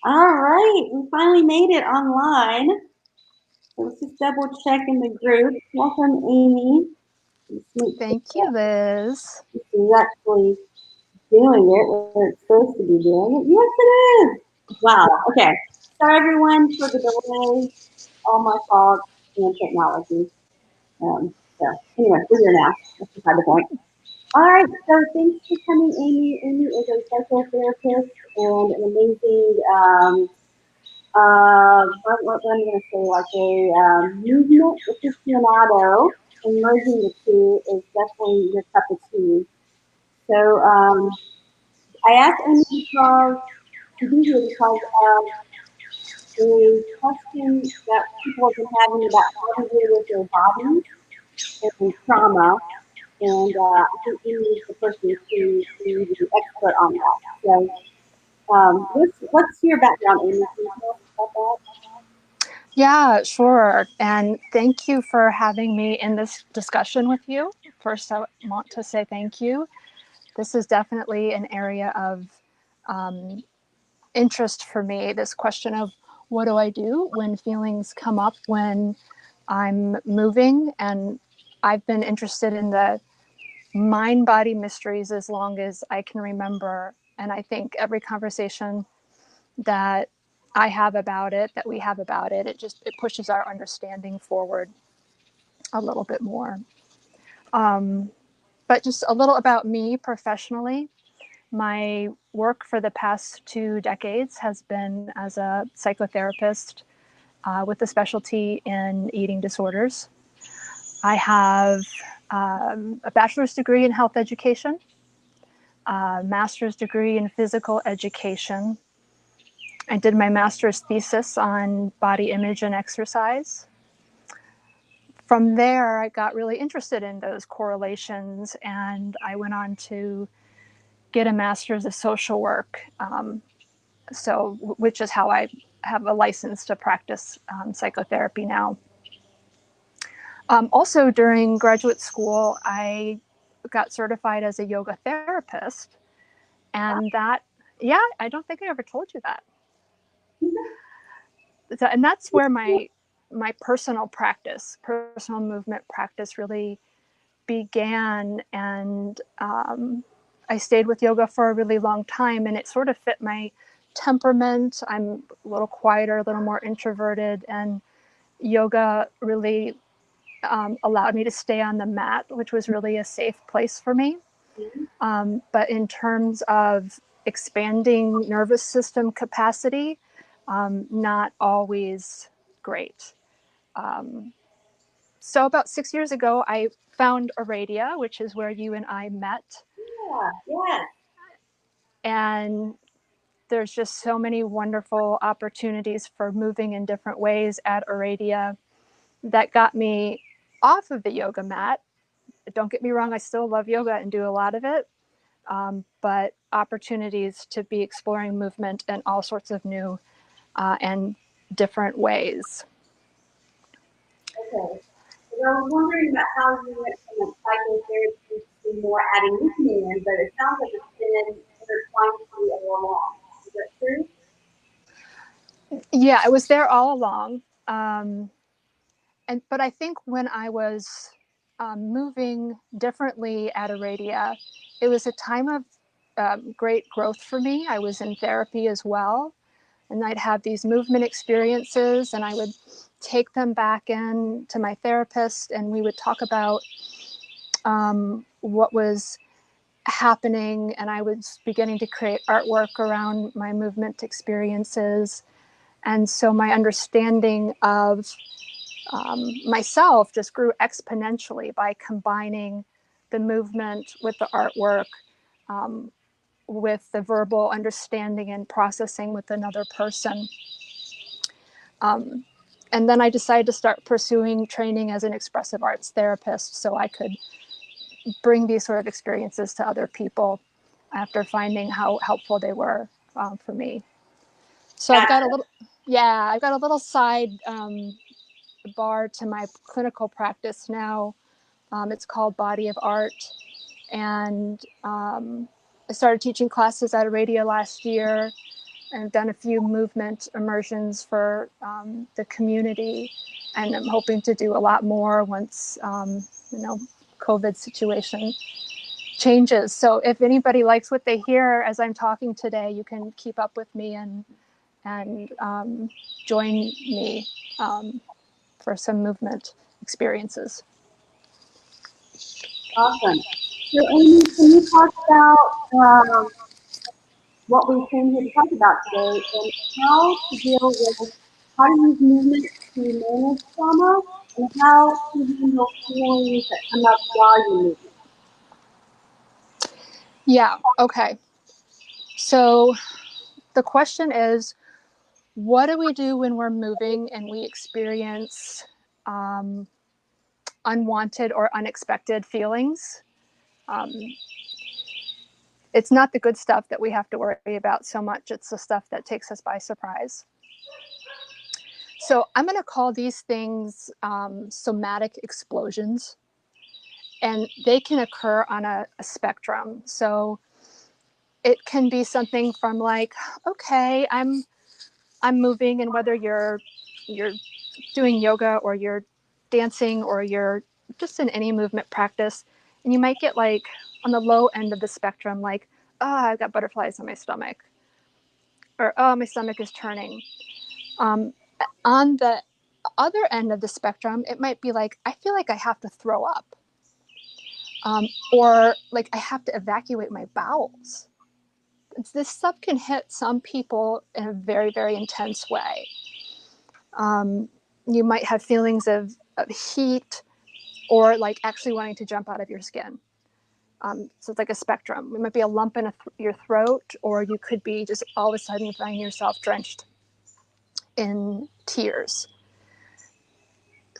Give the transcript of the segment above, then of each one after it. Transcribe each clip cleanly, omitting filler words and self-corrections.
All right, we finally made it online. So let's just double check in the group. Welcome, Amy. Let's make sure Thank you, Liz. this is actually doing it where it's supposed to be doing it. Yes, it is. Wow. Okay. Sorry, everyone, for the delay. All my fault and technology. So anyway, we're here now. That's beside the point. All right. So thanks for coming, Amy. Amy is a psychotherapist and an amazing what I'm going to say, like a movement aficionado, and merging the two is definitely your cup of tea. So I asked Amy because to be here because a question that people have been having about how to deal with their bodies and trauma, and I think Amy is the person to be the expert on that. So what's your background, Amy? Can you tell us about that? Yeah, sure. And thank you for having me in this discussion with you. First, I want to say thank you. This is definitely an area of um, interest for me. This question of what do I do when feelings come up when I'm moving? And I've been interested in the mind body mysteries as long as I can remember. And I think every conversation that I have about it, that we have about it, it pushes our understanding forward a little bit more. Um, but just a little about me professionally. My work for the past 2 decades has been as a psychotherapist with a specialty in eating disorders. I have a bachelor's degree in health education, a master's degree in physical education. I did my master's thesis on body image and exercise. From there, I got really interested in those correlations, and I went on to get a master's of social work. Which is how I have a license to practice psychotherapy now. Also, during graduate school, I got certified as a yoga therapist, and that, yeah, I don't think I ever told you that. And that's where my personal practice, personal movement practice, really began. And I stayed with yoga for a really long time, and it sort of fit my temperament. I'm a little quieter, a little more introverted, and yoga really allowed me to stay on the mat, which was really a safe place for me. But in terms of expanding nervous system capacity, not always great. Um, so about 6 years ago, I found Aradia, which is where you and I met. Yeah, yes. And there's just so many wonderful opportunities for moving in different ways at Aradia that got me off of the yoga mat. Don't get me wrong, I still love yoga and do a lot of it, but opportunities to be exploring movement in all sorts of new and different ways. Okay. And I was wondering about how you went from like psychotherapy to more adding movement in, but it sounds like it's been intertwined for you all along. Is that true? Yeah, I was there all along. But I think when I was moving differently at Aradia, it was a time of great growth for me. I was in therapy as well, and I'd have these movement experiences, and I would take them back in to my therapist, and we would talk about what was happening, and I was beginning to create artwork around my movement experiences. And so my understanding of myself just grew exponentially by combining the movement with the artwork, um, with the verbal understanding and processing with another person. Um, and then I decided to start pursuing training as an expressive arts therapist so I could bring these sort of experiences to other people after finding how helpful they were for me. So I've got a Gotcha. little, yeah, I've got a little side bar to my clinical practice now. It's called Body of Art. And I started teaching classes at Aradia last year. I've done a few movement immersions for the community, and I'm hoping to do a lot more once you know, COVID situation changes. So if anybody likes what they hear as I'm talking today, you can keep up with me and join me for some movement experiences. Awesome. So, Amy, can you talk about what we came here to talk about today and how to deal with how to use movement to manage trauma and how to handle feelings that come up while you're moving? Yeah, okay. So the question is, what do we do when we're moving and we experience um, unwanted or unexpected feelings? Um, it's not the good stuff that we have to worry about so much, it's the stuff that takes us by surprise. So I'm going to call these things somatic explosions, and they can occur on a spectrum. So it can be something from like, okay, I'm moving, and whether you're doing yoga or you're dancing or you're just in any movement practice, and you might get like on the low end of the spectrum, like, oh, I've got butterflies on my stomach, or oh, my stomach is turning. Um, on the other end of the spectrum, it might be like, I feel like I have to throw up, or like I have to evacuate my bowels. This stuff can hit some people in a very, very intense way. Um, you might have feelings of heat or like actually wanting to jump out of your skin. So it's like a spectrum. It might be a lump in your throat, or you could be just all of a sudden finding yourself drenched in tears.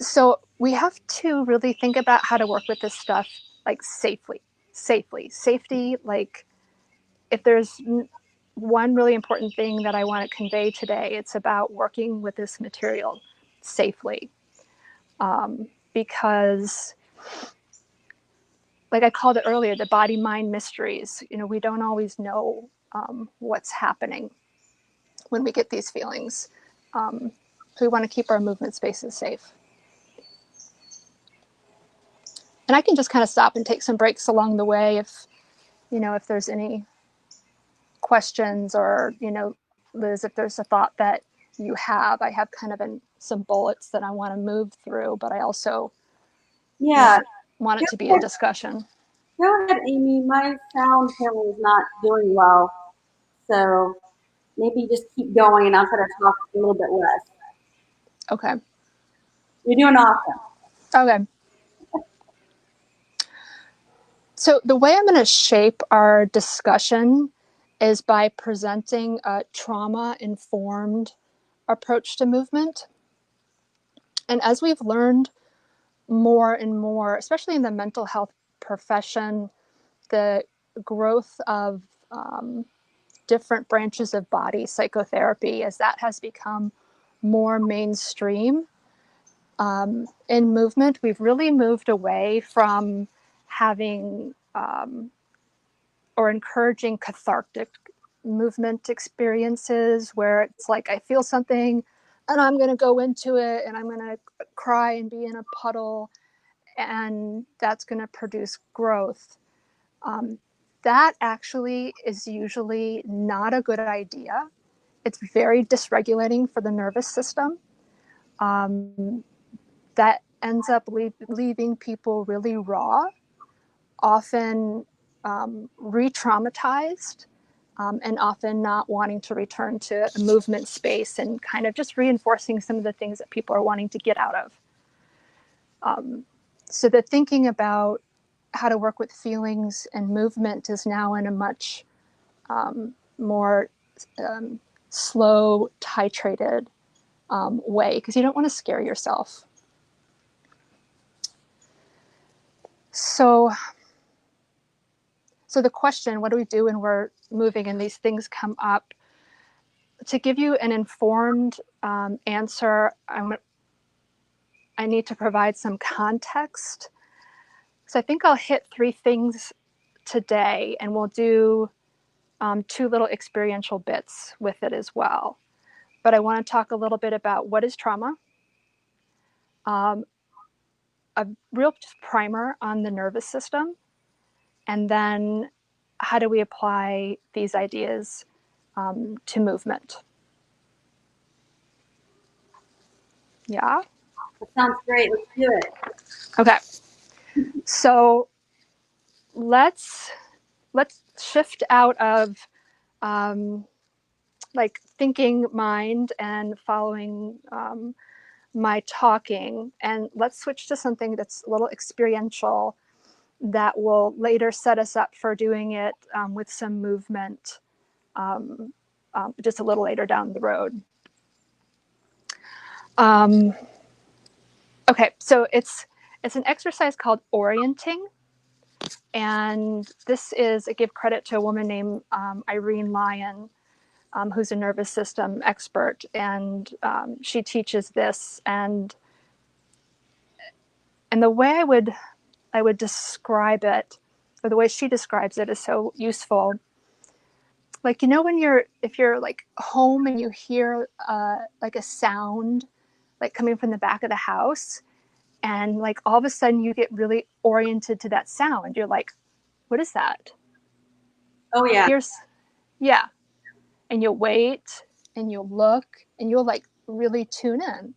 So we have to really think about how to work with this stuff like safety. Like if there's one really important thing that I want to convey today, it's about working with this material safely. Because like I called it earlier, the body mind mysteries, you know, we don't always know what's happening when we get these feelings. So we want to keep our movement spaces safe. And I can just kind of stop and take some breaks along the way if, you know, if there's any questions, or, you know, Liz, if there's a thought that you have. I have kind of some bullets that I want to move through, but I also Yeah, want go it to be a ahead, discussion. go ahead, Amy. My sound apparently is not doing well, so maybe just keep going and I'll try to talk a little bit less. Okay. You're doing awesome. Okay. So the way I'm going to shape our discussion is by presenting a trauma-informed approach to movement. And as we've learned more and more, especially in the mental health profession, the growth of different branches of body psychotherapy, as that has become more mainstream in movement, we've really moved away from having or encouraging cathartic movement experiences where it's like I feel something and I'm going to go into it and I'm going to cry and be in a puddle and that's going to produce growth. Um, that actually is usually not a good idea. It's very dysregulating for the nervous system. That ends up leaving people really raw, often re traumatized, and often not wanting to return to a movement space and kind of just reinforcing some of the things that people are wanting to get out of. So the thinking about how to work with feelings and movement is now in a much more slow, titrated way because you don't want to scare yourself. So, so the question, what do we do when we're moving and these things come up? To give you an informed answer, I need to provide some context. So I think I'll hit three things today, and we'll do two little experiential bits with it as well. But I want to talk a little bit about what is trauma, um, a real just primer on the nervous system, and then how do we apply these ideas to movement. Yeah. That sounds great. Let's do it. Okay. So let's let's shift out of um, like thinking mind and following my talking, and let's switch to something that's a little experiential that will later set us up for doing it with some movement um, just a little later down the road. Um, okay, so it's an exercise called orienting, and this is I give credit to a woman named Irene Lyon, who's a nervous system expert, and she teaches this. And the way I would describe it, or the way she describes it, is so useful. Like, you know, when you're if you're like home and you hear like a sound like coming from the back of the house, and like all of a sudden you get really oriented to that sound. You're like, what is that? Oh yeah. Here's Yeah. And you'll wait and you'll look and you'll like really tune in.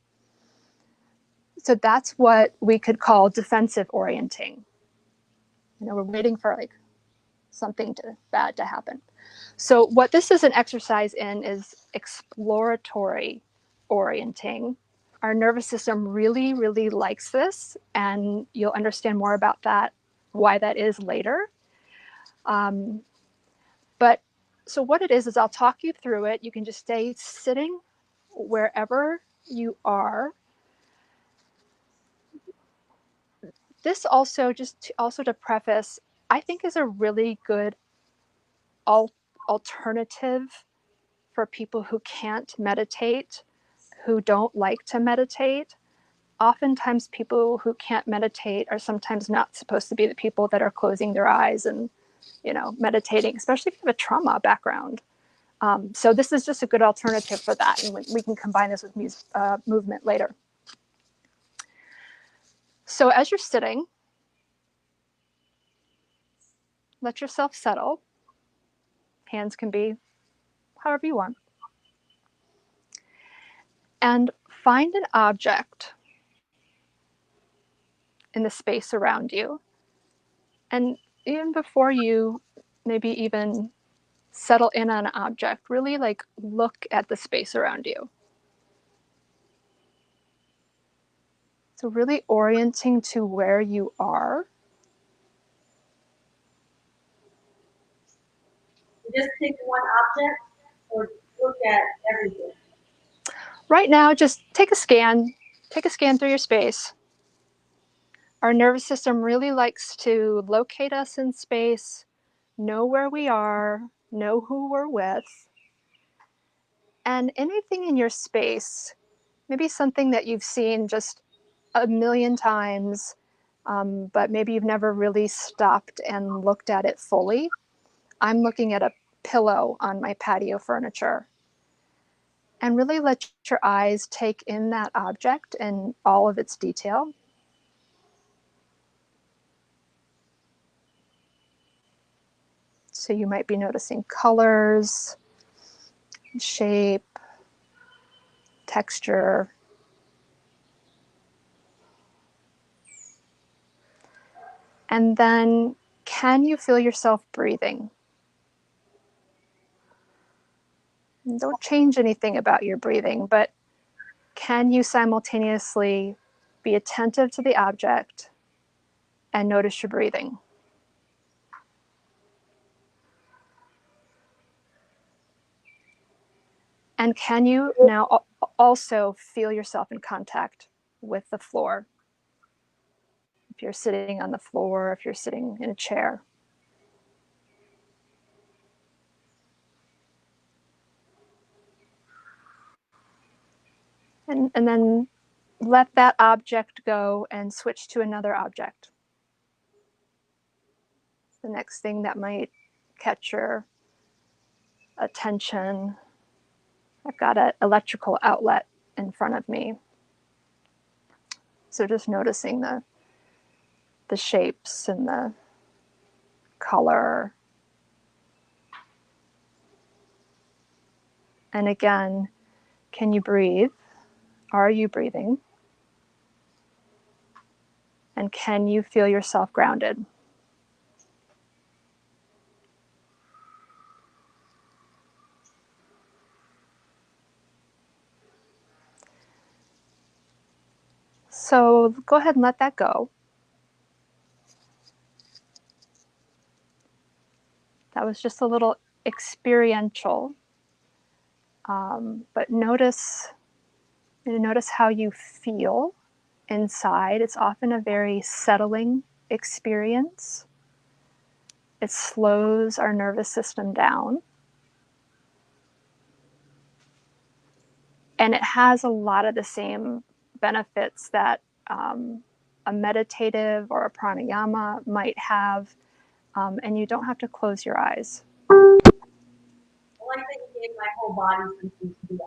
So that's what we could call defensive orienting. You know, we're waiting for like bad to happen. So what this is an exercise in is exploratory orienting. Our nervous system really, really likes this, and you'll understand more about that, why that is later. Um, but so what it is I'll talk you through it. You can just stay sitting wherever you are. This also, also to preface, I think is a really good al- alternative for people who can't meditate, who don't like to meditate. Oftentimes people who can't meditate are sometimes not supposed to be the people that are closing their eyes and, you know, meditating, especially if you have a trauma background. So this is just a good alternative for that, and we can combine this with movement later. So as you're sitting, let yourself settle. Hands can be however you want. And find an object in the space around you. And even before you maybe even settle in on an object, really like look at the space around you. So really orienting to where you are. You just pick one object or look at everything. Right now, just take a scan. Take a scan through your space. Our nervous system really likes to locate us in space, know where we are, know who we're with, and anything in your space, maybe something that you've seen just a million times, but maybe you've never really stopped and looked at it fully. I'm looking at a pillow on my patio furniture. And really let your eyes take in that object and all of its detail. So you might be noticing colors, shape, texture. And then, can you feel yourself breathing? And don't change anything about your breathing, but can you simultaneously be attentive to the object and notice your breathing? And can you now also feel yourself in contact with the floor? If you're sitting on the floor, if you're sitting in a chair. And then let that object go and switch to another object. The next thing that might catch your a tension. I've got an electrical outlet in front of me. So just noticing the shapes and the color. And again, can you breathe? Are you breathing? And can you feel yourself grounded? So go ahead and let that go. That was just a little experiential. But notice how you feel inside. It's often a very settling experience. It slows our nervous system down. And it has a lot of the same benefits that a meditative or a pranayama might have. And you don't have to close your eyes. I like that you gave my whole body something to do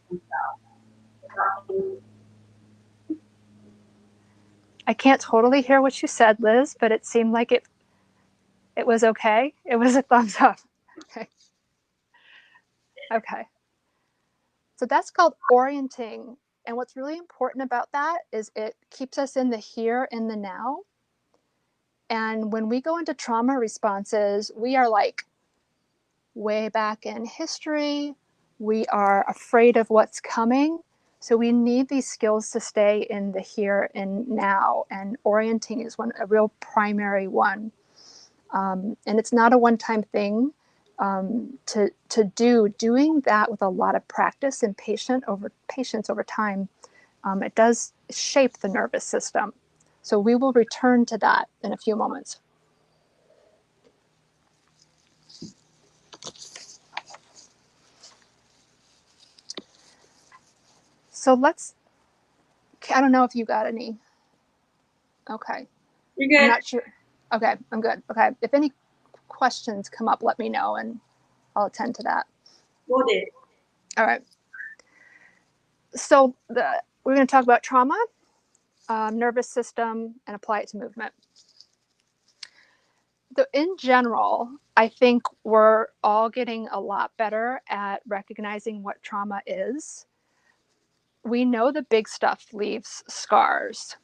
themselves. I can't totally hear what you said, Liz, but it seemed like it was okay. It was a thumbs up. Okay. Okay. So that's called orienting. And what's really important about that is it keeps us in the here and the now. And when we go into trauma responses, we are like way back in history. We are afraid of what's coming. So we need these skills to stay in the here and now. And orienting is a real primary one. And it's not a one-time thing to doing that with a lot of practice and patience over time. It does shape the nervous system. So we will return to that in a few moments. So I don't know if you got any. Okay. You're I'm good. not sure. Okay, I'm good. Okay. If any questions come up, let me know and I'll attend to that. We'll do. All right. So we're going to talk about trauma, nervous system, and apply it to movement. So in general, I think we're all getting a lot better at recognizing what trauma is. We know the big stuff leaves scars: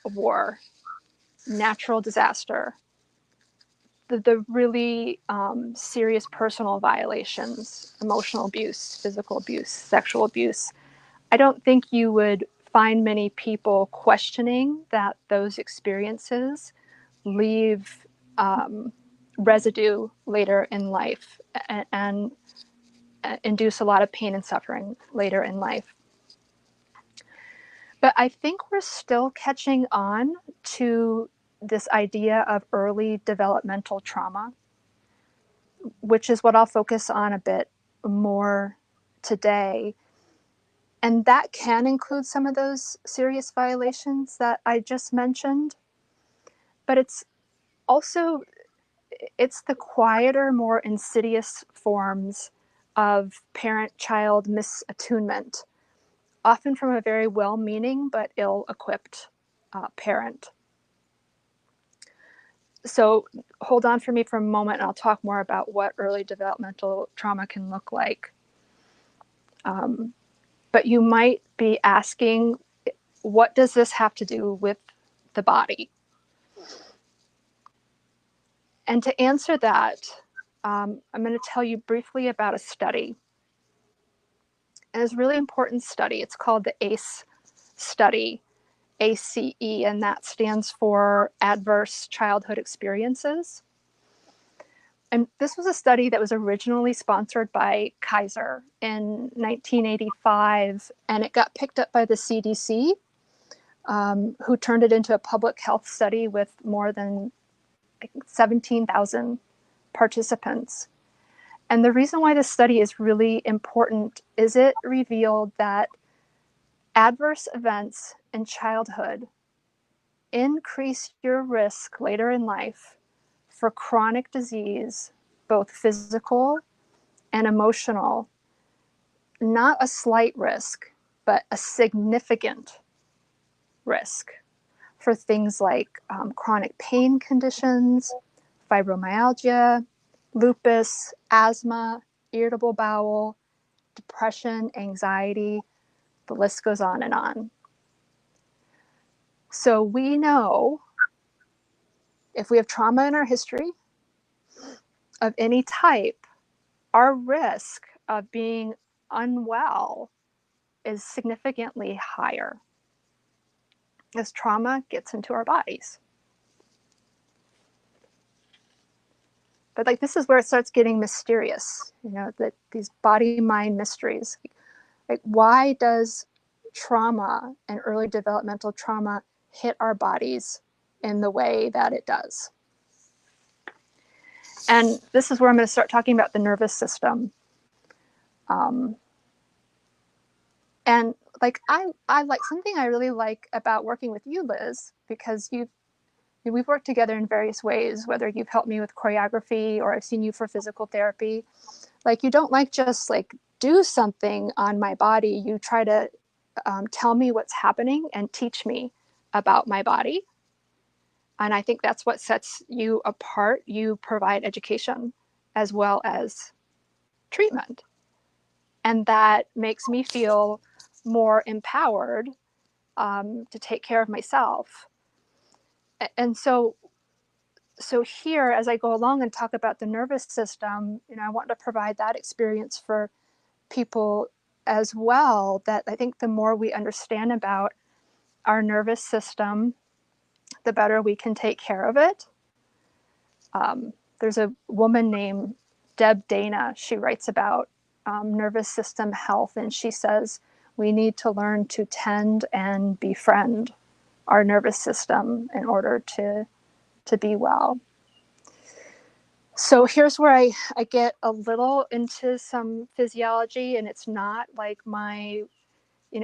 war, natural disaster, the really serious personal violations, emotional abuse, physical abuse, sexual abuse. I don't think you would find many people questioning that those experiences leave residue later in life and induce a lot of pain and suffering later in life. But I think we're still catching on to this idea of early developmental trauma, which is what I'll focus on a bit more today. And that can include some of those serious violations that I just mentioned. But also it's the quieter, more insidious forms of parent-child misattunement, often from a very well-meaning but ill-equipped parent. So hold on for me for a moment, and I'll talk more about what early developmental trauma can look like. But you might be asking, what does this have to do with the body? And to answer that, I'm going to tell you briefly about a study. And it's a really important study. It's called the ACE study, ACE, and that stands for Adverse Childhood Experiences. And this was a study that was originally sponsored by Kaiser in 1985, and it got picked up by the CDC, who turned it into a public health study with more than 17,000 participants. And the reason why this study is really important is it revealed that adverse events in childhood increase your risk later in life for chronic disease, both physical and emotional, not a slight risk, but a significant risk for things like chronic pain conditions, fibromyalgia, lupus, asthma, irritable bowel, depression, anxiety. The list goes on and on. So we know if we have trauma in our history of any type, our risk of being unwell is significantly higher as trauma gets into our bodies. But like this is where it starts getting mysterious, you know, that these body mind mysteries. Like why does trauma and early developmental trauma hit our bodies in the way that it does? And this is where I'm going to start talking about the nervous system. Um, and like I like something I really like about working with you, Liz, because we've worked together in various ways, whether you've helped me with choreography or I've seen you for physical therapy. Like you don't like just like do something on my body. You try to tell me what's happening and teach me about my body. And I think that's what sets you apart. You provide education as well as treatment. And that makes me feel more empowered to take care of myself. And so here, as I go along and talk about the nervous system, you know, I want to provide that experience for people as well. That I think the more we understand about our nervous system, the better we can take care of it. There's a woman named Deb Dana. She writes about nervous system health, and she says we need to learn to tend and befriend our nervous system in order to be well. So here's where I get a little into some physiology, and it's not like my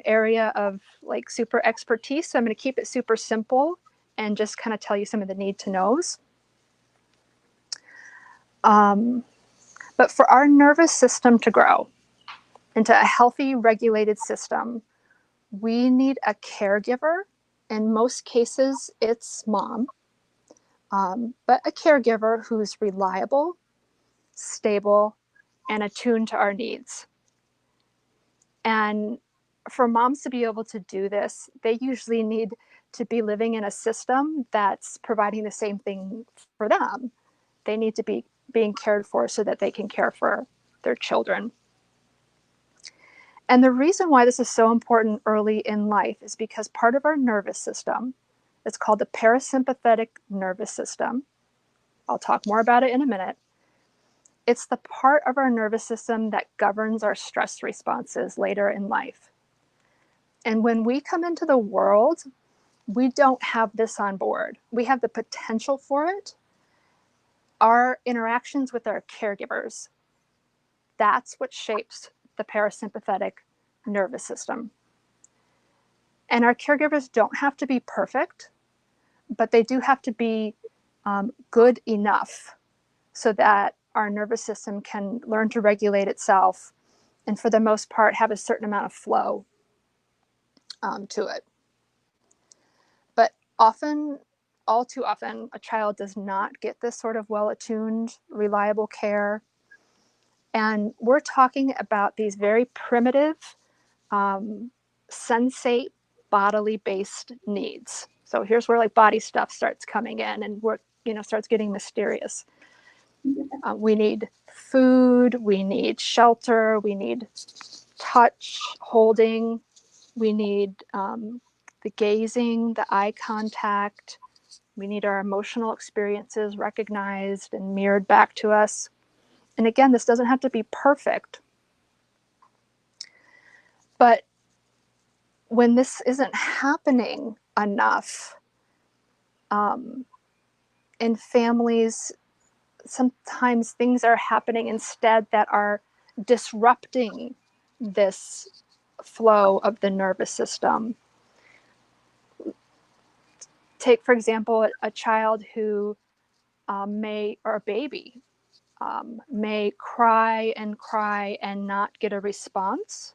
area of like super expertise. So I'm going to keep it super simple and just kind of tell you some of the need to knows. But for our nervous system to grow into a healthy, regulated system, we need a caregiver. In most cases, it's mom, but a caregiver who's reliable, stable, and attuned to our needs. And for moms to be able to do this, they usually need to be living in a system that's providing the same thing for them. They need to be being cared for so that they can care for their children. And the reason why this is so important early in life is because part of our nervous system, it's called the parasympathetic nervous system. I'll talk more about it in a minute. It's the part of our nervous system that governs our stress responses later in life. And when we come into the world, we don't have this on board. We have the potential for it. Our interactions with our caregivers, that's what shapes the parasympathetic nervous system. And our caregivers don't have to be perfect, but they do have to be good enough so that our nervous system can learn to regulate itself and, for the most part, have a certain amount of flow to it. But often, all too often, a child does not get this sort of well-attuned, reliable care. And we're talking about these very primitive, sensate, bodily based needs. So here's where like body stuff starts coming in and we're, starts getting mysterious. We need food, we need shelter, we need touch, holding, we need the gazing, the eye contact. We need our emotional experiences recognized and mirrored back to us. And again, this doesn't have to be perfect. But when this isn't happening enough in families, sometimes things are happening instead that are disrupting this flow of the nervous system. Take, for example, a child who or a baby may cry and not get a response.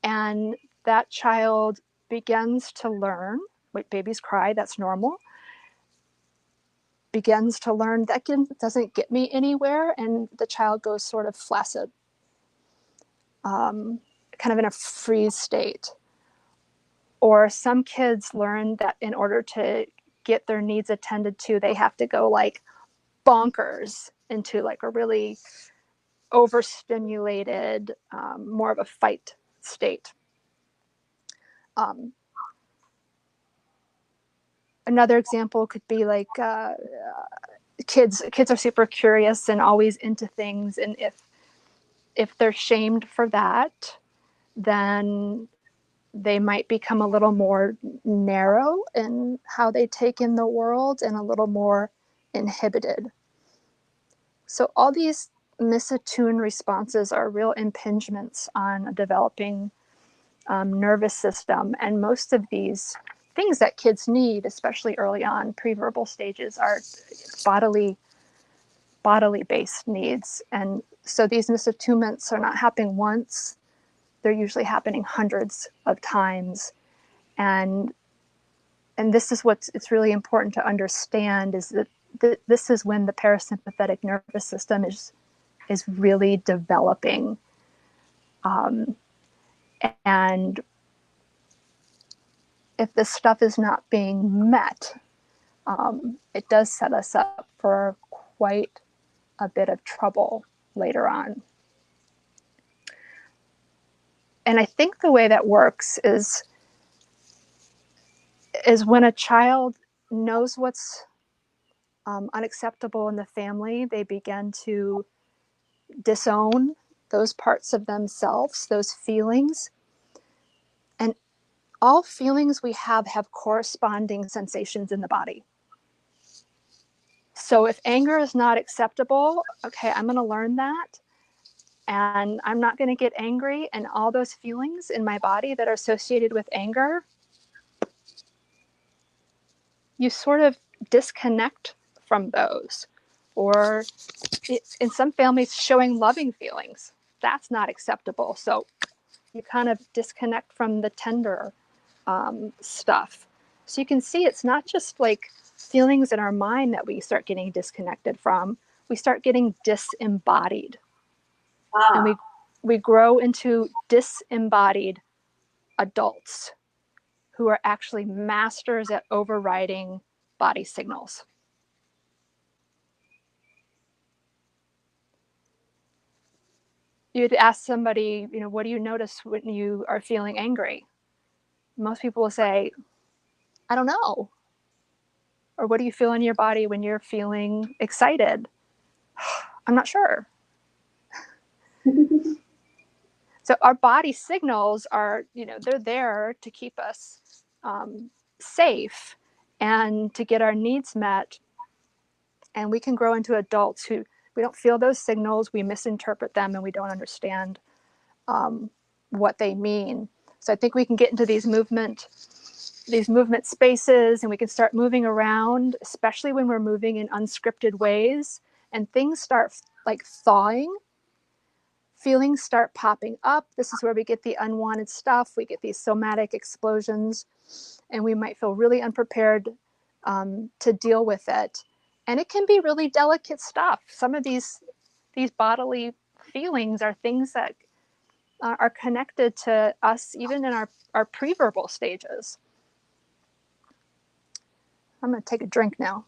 And that child begins to learn, wait, babies cry, that's normal, begins to learn that doesn't get me anywhere, and the child goes sort of flaccid, kind of in a freeze state. Or some kids learn that in order to get their needs attended to, they have to go like bonkers into like a really overstimulated, more of a fight state. Um, Another example could be like kids are super curious and always into things, and if they're shamed for that, then they might become a little more narrow in how they take in the world and a little more inhibited. So all these misattuned responses are real impingements on a developing nervous system. And most of these things that kids need, especially early on, pre-verbal stages, are bodily based needs. And so these misattunements are not happening once, they're usually happening hundreds of times. And this is what it's really important to understand, is that this is when the parasympathetic nervous system is really developing. And if this stuff is not being met, it does set us up for quite a bit of trouble later on. And I think the way that works is when a child knows what's unacceptable in the family, they begin to disown those parts of themselves, those feelings. And all feelings we have corresponding sensations in the body. So if anger is not acceptable, okay, I'm going to learn that. And I'm not going to get angry. And all those feelings in my body that are associated with anger, you sort of disconnect from those. Or in some families, showing loving feelings, that's not acceptable. So you kind of disconnect from the tender stuff. So you can see it's not just like feelings in our mind that we start getting disconnected from. We start getting disembodied. And Ah, we grow into disembodied adults who are actually masters at overriding body signals. You'd ask somebody, what do you notice when you are feeling angry? Most people will say, I don't know. Or what do you feel in your body when you're feeling excited? I'm not sure. So our body signals are, they're there to keep us safe and to get our needs met. And we can grow into adults who we don't feel those signals, we misinterpret them, and we don't understand what they mean. So I think we can get into these movement spaces, and we can start moving around, especially when we're moving in unscripted ways, and things start like thawing. Feelings start popping up. This is where we get the unwanted stuff. We get these somatic explosions, and we might feel really unprepared to deal with it. And it can be really delicate stuff. Some of these bodily feelings are things that are connected to us even in our pre-verbal stages. I'm going to take a drink now.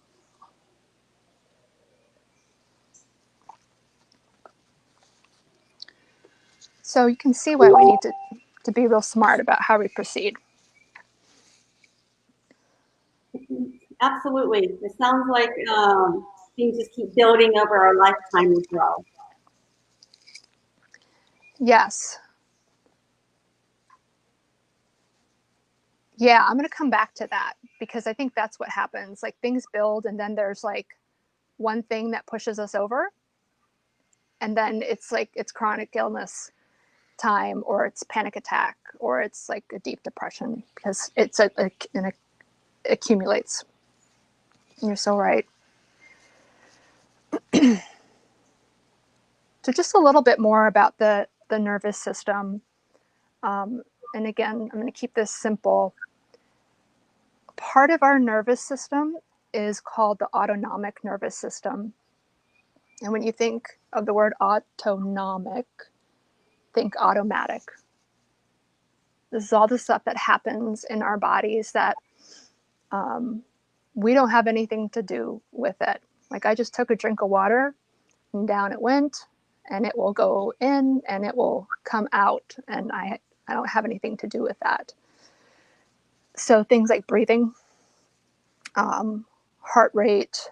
So you can see why we need to be real smart about how we proceed. absolutely. It sounds like things just keep building over our lifetime as well. Yes. Yeah, I'm going to come back to that because I think that's what happens. Like things build, and then there's like one thing that pushes us over, and then it's like it's chronic illness time, or it's panic attack, or it's like a deep depression because it accumulates. You're so right. So just a little bit more about the nervous system. And again, I'm going to keep this simple. Part of our nervous system is called the autonomic nervous system. And when you think of the word autonomic, think automatic. This is all the stuff that happens in our bodies that we don't have anything to do with it. Like I just took a drink of water and down it went, and it will go in and it will come out, and I don't have anything to do with that. So things like breathing, heart rate,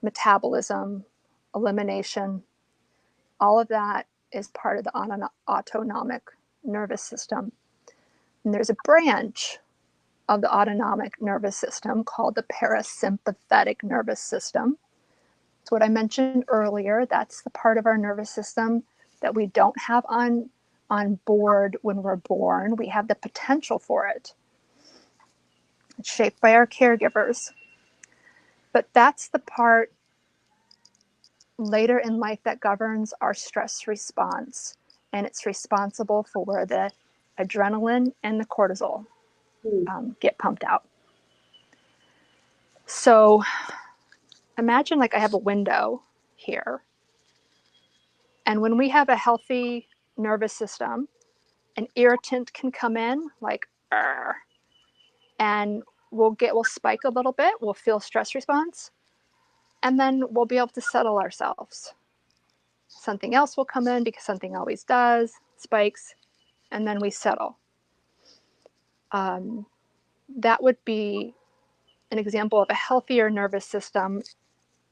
metabolism, elimination, all of that is part of the autonomic nervous system. And there's a branch of the autonomic nervous system called the parasympathetic nervous system. It's what I mentioned earlier. That's the part of our nervous system that we don't have on board when we're born. We have the potential for it. It's shaped by our caregivers. But that's the part later in life that governs our stress response. And it's responsible for where the adrenaline and the cortisol get pumped out. So imagine like I have a window here. And when we have a healthy nervous system, an irritant can come in like, and we'll spike a little bit. We'll feel stress response. And then we'll be able to settle ourselves. Something else will come in because something always does, spikes, and then we settle. That would be an example of a healthier nervous system.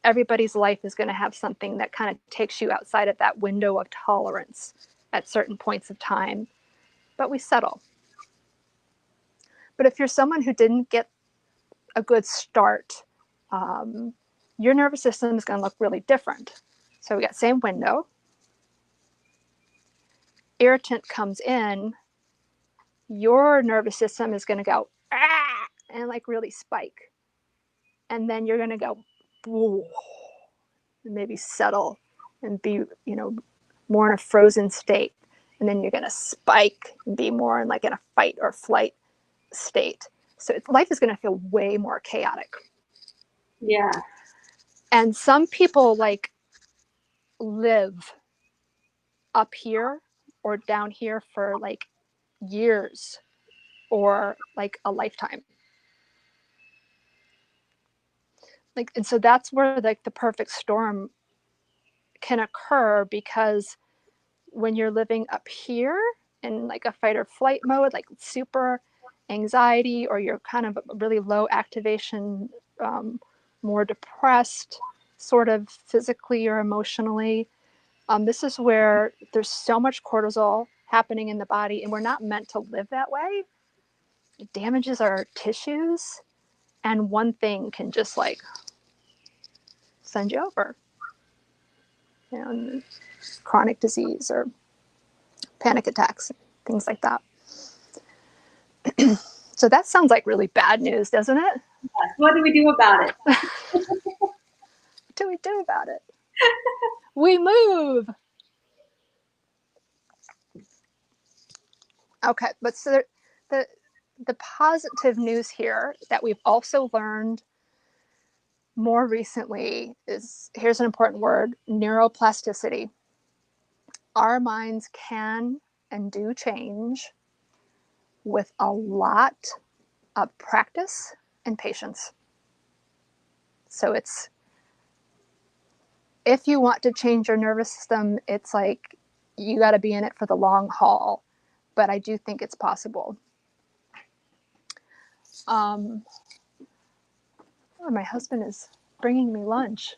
Everybody's life is going to have something that kind of takes you outside of that window of tolerance at certain points of time, but we settle. But if you're someone who didn't get a good start, your nervous system is going to look really different. So we got same window. Irritant comes in, your nervous system is going to go and like really spike, and then you're going to go and maybe settle and be more in a frozen state, and then you're going to spike and be more in like in a fight or flight state. So life is going to feel way more chaotic. Yeah. And some people like live up here or down here for like years or like a lifetime. Like, and so that's where like the perfect storm can occur, because when you're living up here in like a fight or flight mode, like super anxiety, or you're kind of really low activation, more depressed, sort of physically or emotionally, this is where there's so much cortisol happening in the body, and we're not meant to live that way. It damages our tissues, and one thing can just like send you over. Chronic disease or panic attacks, things like that. So that sounds like really bad news, doesn't it? Yes. What do we do about it? What do we do about it? We move. Okay, but so the positive news here that we've also learned more recently is, here's an important word, neuroplasticity. Our minds can and do change with a lot of practice and patience. So it's, if you want to change your nervous system, it's like you got to be in it for the long haul. But I do think it's possible. Oh, my husband is bringing me lunch.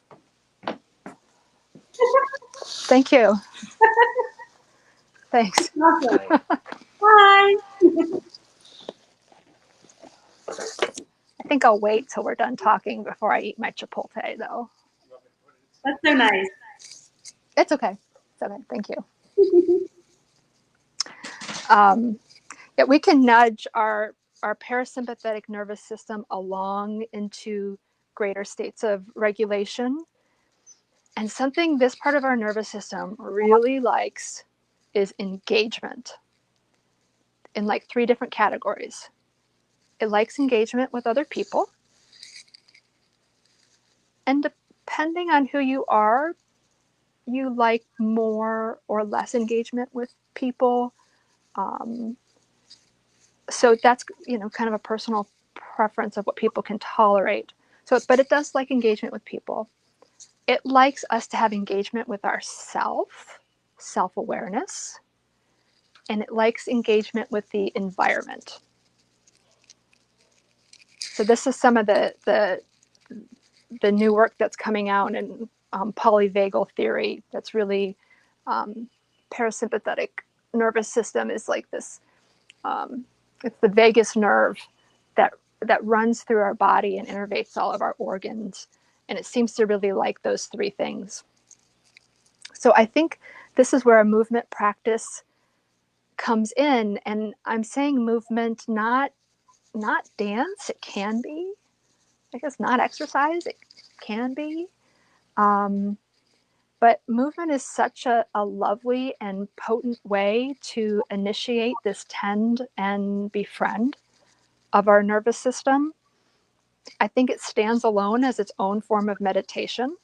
Thank you. Thanks. Awesome. Hi. I think I'll wait till we're done talking before I eat my Chipotle, though. That's so nice. It's okay. It's okay. Thank you. Yeah, we can nudge our parasympathetic nervous system along into greater states of regulation. And something this part of our nervous system really likes is engagement in like three different categories. It likes engagement with other people. And depending on who you are, you like more or less engagement with people. Um, so that's, kind of a personal preference of what people can tolerate. So, but it does like engagement with people. It likes us to have engagement with ourself, self-awareness, and it likes engagement with the environment. So this is some of the new work that's coming out in polyvagal theory. That's really parasympathetic nervous system is like this. It's the vagus nerve that runs through our body and innervates all of our organs, and it seems to really like those three things. So I think this is where a movement practice comes in, and I'm saying movement, not dance. It can be, I guess, not exercise. It can be. Um, but movement is such a lovely and potent way to initiate this tend and befriend of our nervous system. I think it stands alone as its own form of meditation.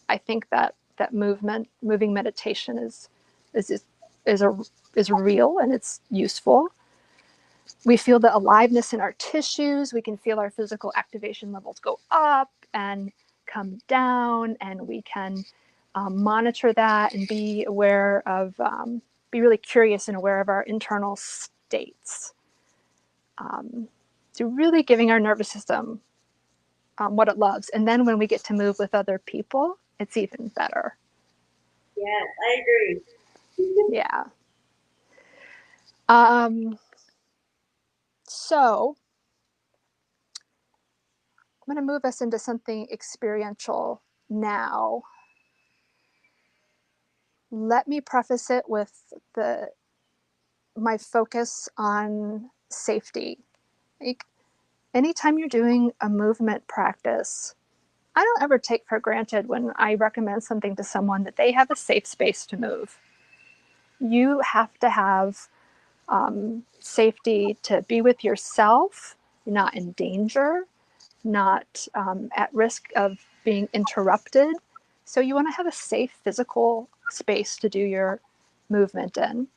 I think that moving meditation is is a is real and it's useful. We feel the aliveness in our tissues. We can feel our physical activation levels go up and come down, and we can monitor that and be aware of, be really curious and aware of our internal states. So, really giving our nervous system what it loves. And then when we get to move with other people, it's even better. Yes, I agree. Yeah. So, I'm going to move us into something experiential now. Let me preface it with my focus on safety. Like, anytime you're doing a movement practice, I don't ever take for granted when I recommend something to someone that they have a safe space to move. You have to have safety to be with yourself, not in danger, not at risk of being interrupted. So you want to have a safe physical space to do your movement in.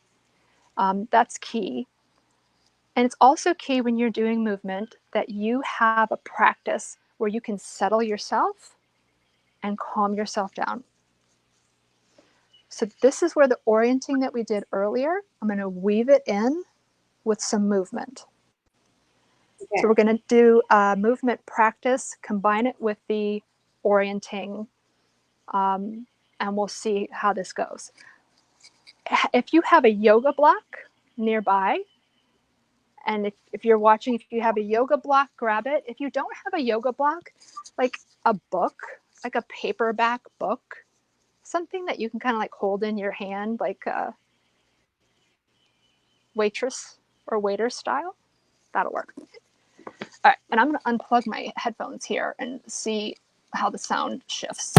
That's key. And it's also key when you're doing movement that you have a practice where you can settle yourself and calm yourself down. So this is where the orienting that we did earlier, I'm going to weave it in with some movement. So Okay. we're going to do a movement practice, combine it with the orienting, and we'll see how this goes. If you have a yoga block nearby, and if you're watching, if you have a yoga block, grab it. If you don't have a yoga block, like a book, like a paperback book, something that you can kind of like hold in your hand, like a waitress or waiter style, that'll work. All right, and I'm going to unplug my headphones here and see how the sound shifts.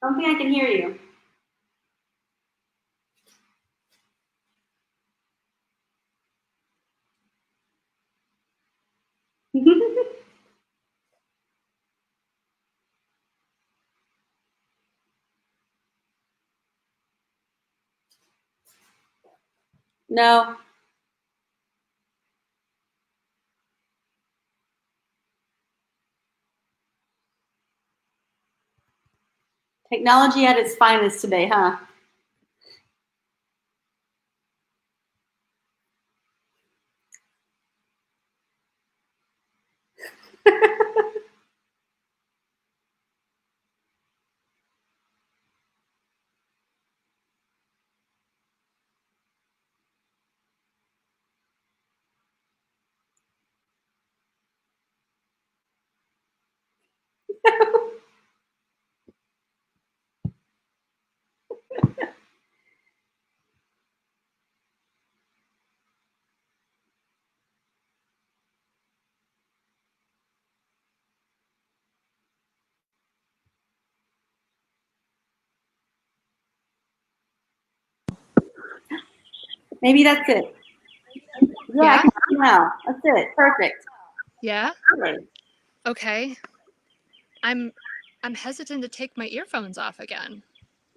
I don't think I can hear you. No. Technology at its finest today, huh? Maybe that's it. Yeah, I Yeah? can see now. That's it. Perfect. Yeah? Okay. Okay. I'm I'm hesitant to take my earphones off again.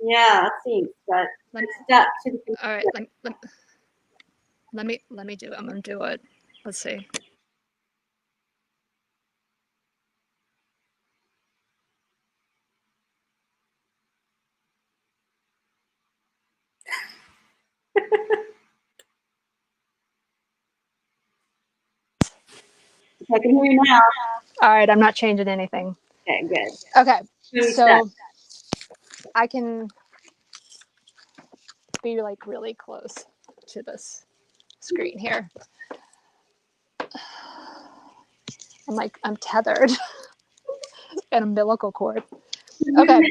Yeah, it seems, but Let, it's stuck to the all right, computer. let me do it. I'm gonna do it. Let's see. I can hear you now. All right, I'm not changing anything. Okay, good. Okay, Really stuck. so I can be like really close to this screen here. I'm tethered. An umbilical cord. Okay.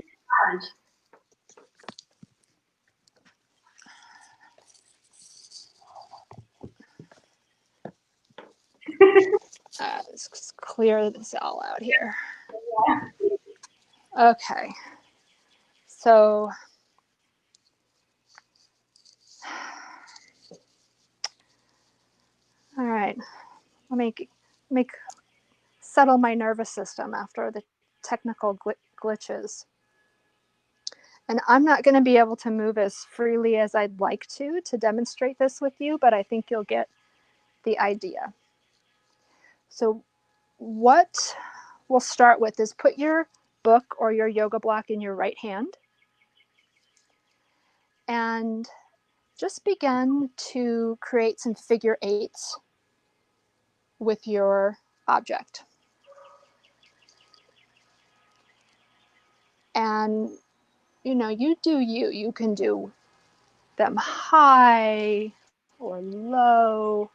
Let's clear this all out here. Okay. So, all right. Let me settle my nervous system after the technical glitches. And I'm not going to be able to move as freely as I'd like to demonstrate this with you, but I think you'll get the idea. So, what we'll start with is put your book or your yoga block in your right hand and just begin to create some figure eights with your object. And you do you. You can do them high or low.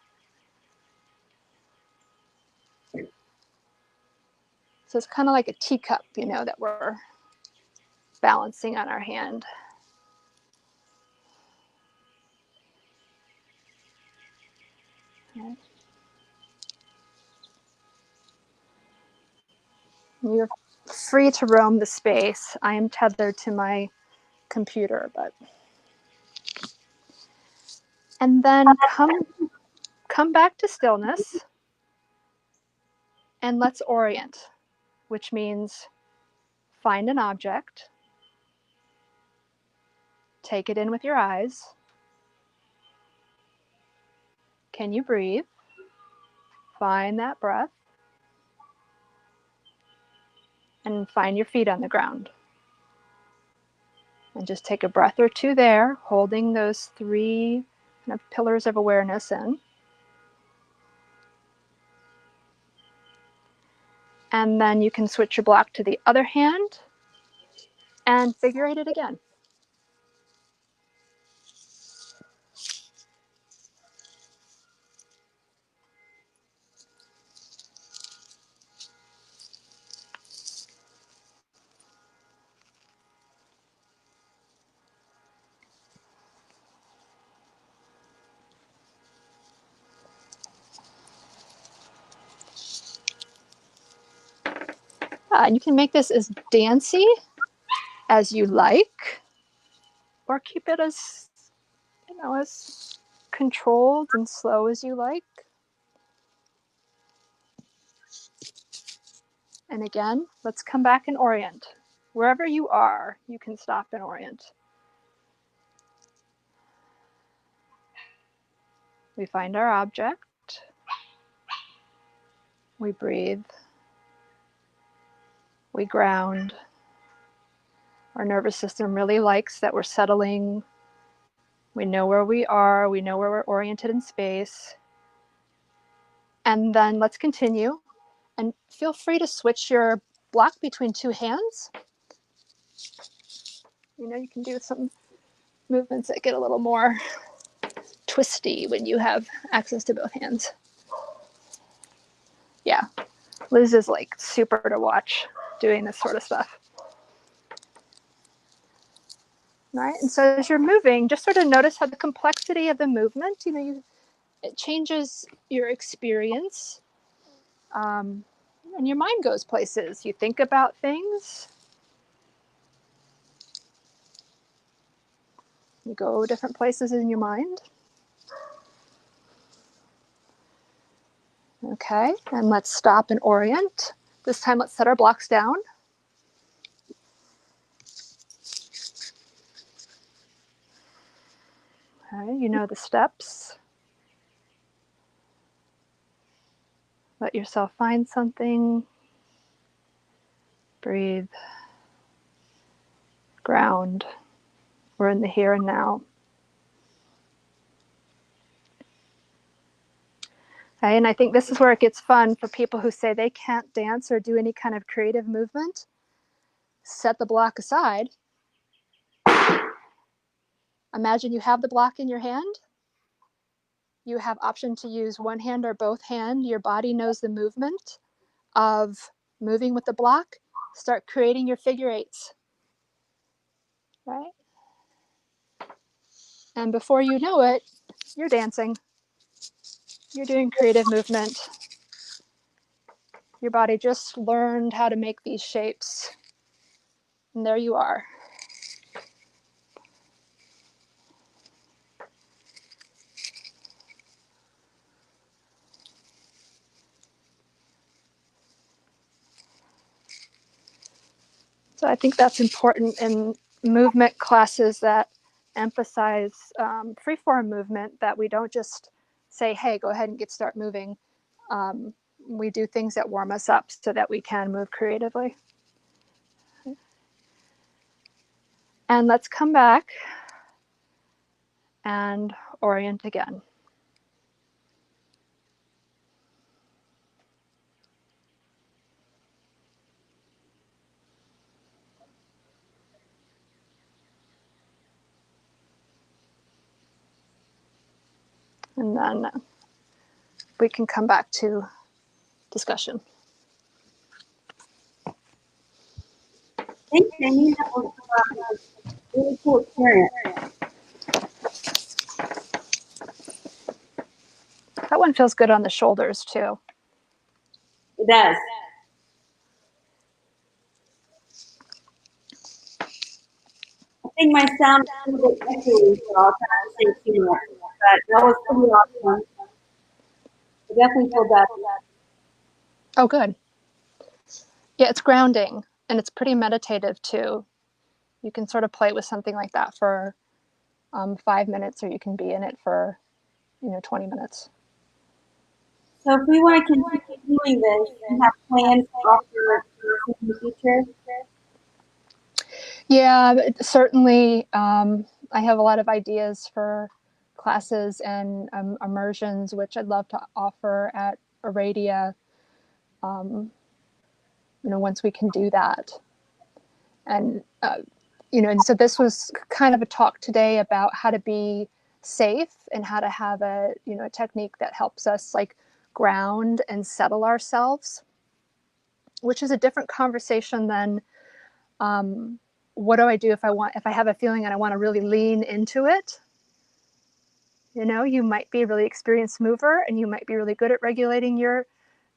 So it's kind of like a teacup, that we're balancing on our hand. You're free to roam the space. I am tethered to my computer, but and then come back to stillness and let's orient, which means find an object, take it in with your eyes. Can you breathe? Find that breath and find your feet on the ground. And just take a breath or two there, holding those three kind of pillars of awareness in. And then you can switch your block to the other hand and figure eight it again. And you can make this as dancey as you like, or keep it as controlled and slow as you like. And again, let's come back and orient. Wherever you are, you can stop and orient. We find our object. We breathe. We ground. Our nervous system really likes that we're settling. We know where we are. We know where we're oriented in space. And then let's continue. And feel free to switch your block between two hands. You can do some movements that get a little more twisty when you have access to both hands. Yeah, Liz is like super to watch doing this sort of stuff. All right, and so as you're moving, just sort of notice how the complexity of the movement, it changes your experience. And your mind goes places. You think about things. You go different places in your mind. Okay, and let's stop and orient. This time let's set our blocks down. Okay, you know the steps. Let yourself find something. Breathe. Ground. We're in the here and now. Okay, and I think this is where it gets fun for people who say they can't dance or do any kind of creative movement. Set the block aside. Imagine you have the block in your hand. You have option to use one hand or both hand. Your body knows the movement of moving with the block. Start creating your figure eights, right? And before you know it, you're dancing. You're doing creative movement. Your body just learned how to make these shapes. And there you are. So I think that's important in movement classes that emphasize freeform movement, that we don't just say, hey, go ahead and start moving. Um, we do things that warm us up so that we can move creatively. And let's come back and orient again. And then we can come back to discussion. Thanks, Amy. That was a really cool experience. That one feels good on the shoulders too. It does. I think my sound is a little bit echoey, so I'll try not to say too much. But that was pretty awesome. I definitely feel better. Oh, good. Yeah, it's grounding and it's pretty meditative too. You can sort of play with something like that for 5 minutes, or you can be in it for 20 minutes. So if we want to continue doing this, you have plans to offer classes in the future? Yeah, certainly. I have a lot of ideas for classes and immersions, which I'd love to offer at Aradia. Once we can do that, and and so this was kind of a talk today about how to be safe and how to have a technique that helps us like ground and settle ourselves, which is a different conversation than what do I do if I have a feeling and I want to really lean into it. You might be a really experienced mover and you might be really good at regulating your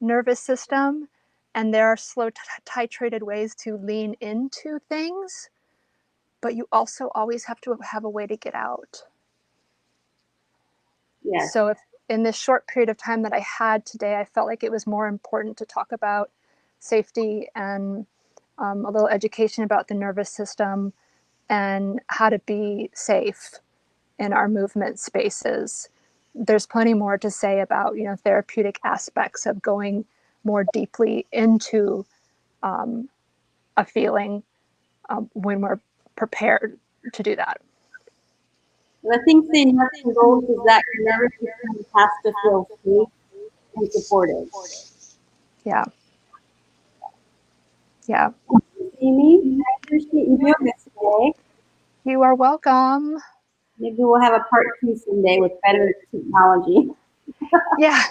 nervous system, and there are slow titrated ways to lean into things, but you also always have to have a way to get out. Yes. So if in this short period of time that I had today, I felt like it was more important to talk about safety and a little education about the nervous system and how to be safe in our movement spaces. There's plenty more to say about therapeutic aspects of going more deeply into a feeling when we're prepared to do that. And I think the nuts and bolts is that your nervous system has to feel safe and supported. Yeah. Yeah. Amy, I appreciate you doing this today. You are welcome. Maybe we'll have a part two someday with better technology. Yeah.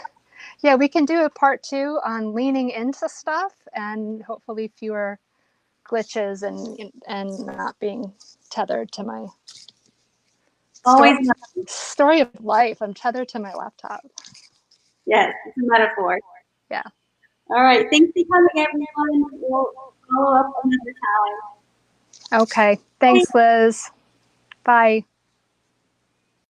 Yeah, we can do a part 2 on leaning into stuff and hopefully fewer glitches and not being tethered to my Always, story of life. I'm tethered to my laptop. yes, it's a metaphor. Yeah. All right, thanks for coming, everyone. We'll follow up another time. Okay. Thanks, Liz. Bye.